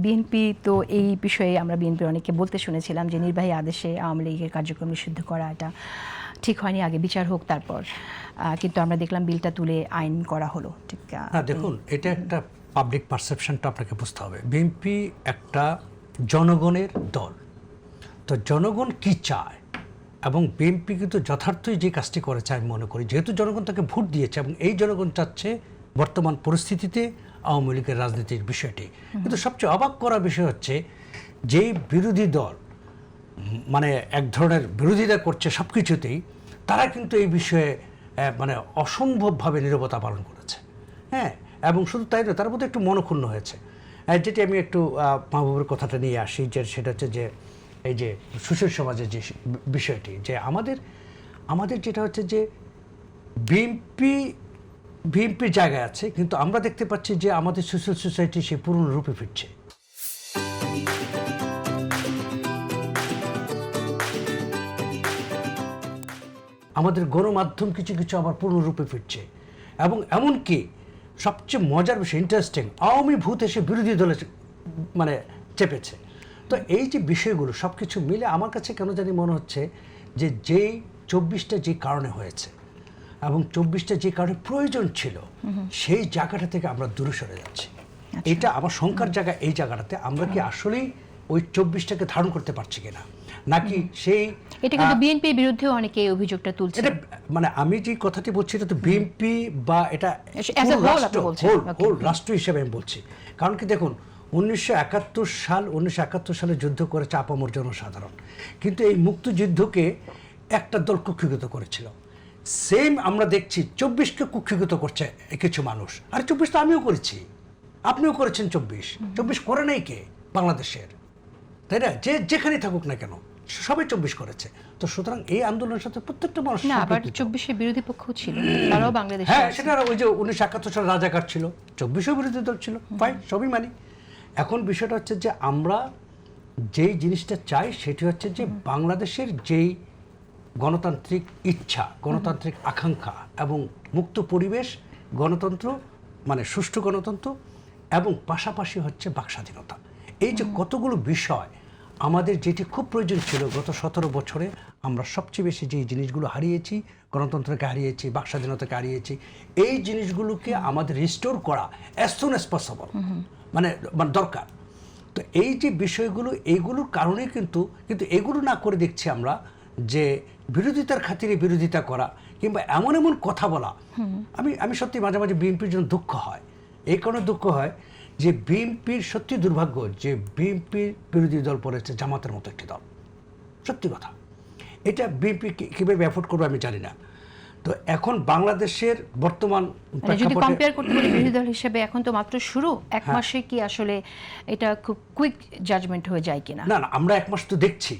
BNP তো এই বিষয়ে আমরা বিএনপির অনেককে বলতে শুনেছিলাম যে নির্বাহী আদেশে আওয়ামী লীগের কার্যক্রম নিষিদ্ধ করা এটা ঠিক হয়নি, আগে বিচার হোক তারপর। কিন্তু আমরা দেখলাম বিলটা তুলে আইন করা হলো। ঠিক না, দেখুন, এটা একটা পাবলিক পারসেপশনটা আপনাকে বুঝতে হবে। বিএনপি একটা জনগণের দল, তো জনগণ কি চায় এবং বিএনপি কিন্তু যথার্থই যে কাজটি করেছে আমি মনে করি, যেহেতু জনগণ তাকে ভোট দিয়েছে এবং এই জনগণ চাচ্ছে বর্তমান পরিস্থিতিতে আওয়ামী লীগের রাজনীতির বিষয়টি। কিন্তু সবচেয়ে অবাক করা বিষয় হচ্ছে যেই বিরোধী দল মানে এক ধরনের বিরোধিতা করছে সব কিছুতেই, তারা কিন্তু এই বিষয়ে মানে অসম্ভবভাবে নীরবতা পালন করেছে। হ্যাঁ, এবং শুধু তাই নয়, তার মধ্যে একটু মনক্ষুণ্ণ হয়েছে। যেটি আমি একটু মাহবুবের কথাটা নিয়ে আসি, যে সেটা হচ্ছে যে এই যে সুশীল সমাজের যে বিষয়টি, যে আমাদের যেটা হচ্ছে যে বিএনপির জায়গায় আছে, কিন্তু আমরা দেখতে পাচ্ছি যে আমাদের সোশ্যাল সোসাইটি সে পুরনো রূপে ফিরছে। আমাদের গণমাধ্যম কিছু কিছু আবার পূর্ণরূপে ফিরছে, এবং এমনকি সবচেয়ে মজার বিষয়, ইন্টারেস্টিং, আওয়ামী ভূত এসে বিরোধী দলে মানে চেপেছে। তো এই যে বিষয়গুলো সব কিছু মিলে আমার কাছে কেন জানি মনে হচ্ছে যে যেই 24টা যে কারণে হয়েছে এবং 24টা যে কারণে প্রয়োজন ছিল, সেই জায়গাটা থেকে আমরা দূরে সরে যাচ্ছি। এটা আমার শঙ্কার জায়গা। এই জায়গাটাতে আমরা কি আসলেই ওই 24টাকে ধারণ করতে পারছি কিনা, নাকি সেই এটা কিন্তু বিএনপির বিরুদ্ধেও অনেকে এই অভিযোগটা তুলছে। এটা মানে আমি যে কথাটি বলছি এটা তো বিএনপি বা এটা হোল রাষ্ট্র হিসেবে আমি বলছি। কারণ কি দেখুন, 1971 সালে যুদ্ধ করেছে আপামর জনসাধারণ, কিন্তু এই মুক্তিযুদ্ধকে একটা দল কুক্ষিগত করেছিল। সেম আমরা দেখছি 24কে কুক্ষিগত করছে কিছু মানুষ। আর 24 তো আমিও করেছি, আপনিও করেছেন। 24 করে নাই কে? বাংলাদেশের, তাই না? যে যেখানে থাকুক না কেন, সবাই 24 করেছে। তো সুতরাং এই আন্দোলনের সাথে প্রত্যেকটা মানুষ না, আবার 24 বিরোধী পক্ষ ছিল, তারাও বাংলাদেশে। হ্যাঁ, সেটা ওই যে 1971 সালে রাজাকার ছিল, 24 বিরোধী দল ছিল, ফাইন, সবই মানি। এখন বিষয়টা হচ্ছে যে আমরা যেই জিনিসটা চাই সেটি হচ্ছে যে বাংলাদেশের যেই গণতান্ত্রিক ইচ্ছা, গণতান্ত্রিক আকাঙ্ক্ষা এবং মুক্ত পরিবেশ, গণতন্ত্র মানে সুষ্ঠু গণতন্ত্র, এবং পাশাপাশি হচ্ছে বাক স্বাধীনতা। এই যে কতগুলো বিষয় আমাদের, যেটি খুব প্রয়োজন ছিল গত 17 বছরে, আমরা সবচেয়ে বেশি যে জিনিসগুলো হারিয়েছি, গণতন্ত্রকে হারিয়েছি, বাক স্বাধীনতাকে হারিয়েছি, এই জিনিসগুলোকে আমাদের রিস্টোর করা অ্যাজ সুন অ্যাজ পসিবল মানে দরকার। তো এই যে বিষয়গুলো, এইগুলোর কারণে কিন্তু এগুলো না করে দেখছি আমরা যে বিরোধিতার খাতিরে বিরোধিতা করা কিংবা এমন এমন কথা বলা। আমি সত্যি মাঝে মাঝে বিএনপির জন্য দুঃখ হয়। এই কারণে দুঃখ হয় যে বিএনপির সত্যি দুর্ভাগ্য যে বিএনপির বিরোধী দল পড়েছে জামাতের মতো একটি দল। সত্যি কথা, এটা বিএনপি কীভাবে অ্যাফোর্ড করবে আমি জানি না। তো এখন বাংলাদেশের বর্তমান যদি কম্পেয়ার করতে বলি বিরোধী দল হিসেবে, এখন তো মাত্র শুরু, এক মাসে কি আসলে এটা খুব কুইক জাজমেন্ট হয়ে যায় কিনা? না, আমরা এক মাস তো দেখছি।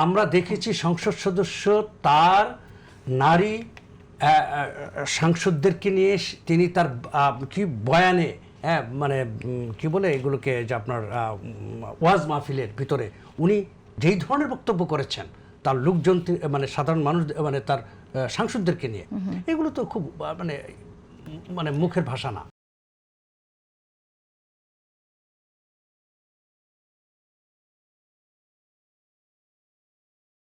আমরা দেখেছি সংসদ সদস্য তার নারী সাংসদদেরকে নিয়ে তিনি তার কি বয়ানে, মানে কি বলে এগুলোকে, যে আপনার ওয়াজ মাহফিলের ভিতরে উনি যেই ধরনের বক্তব্য করেছেন তার লোকজন, মানে সাধারণ মানুষ, মানে তার সাংসদদেরকে নিয়ে, এগুলো তো খুব মানে মুখের ভাষা না।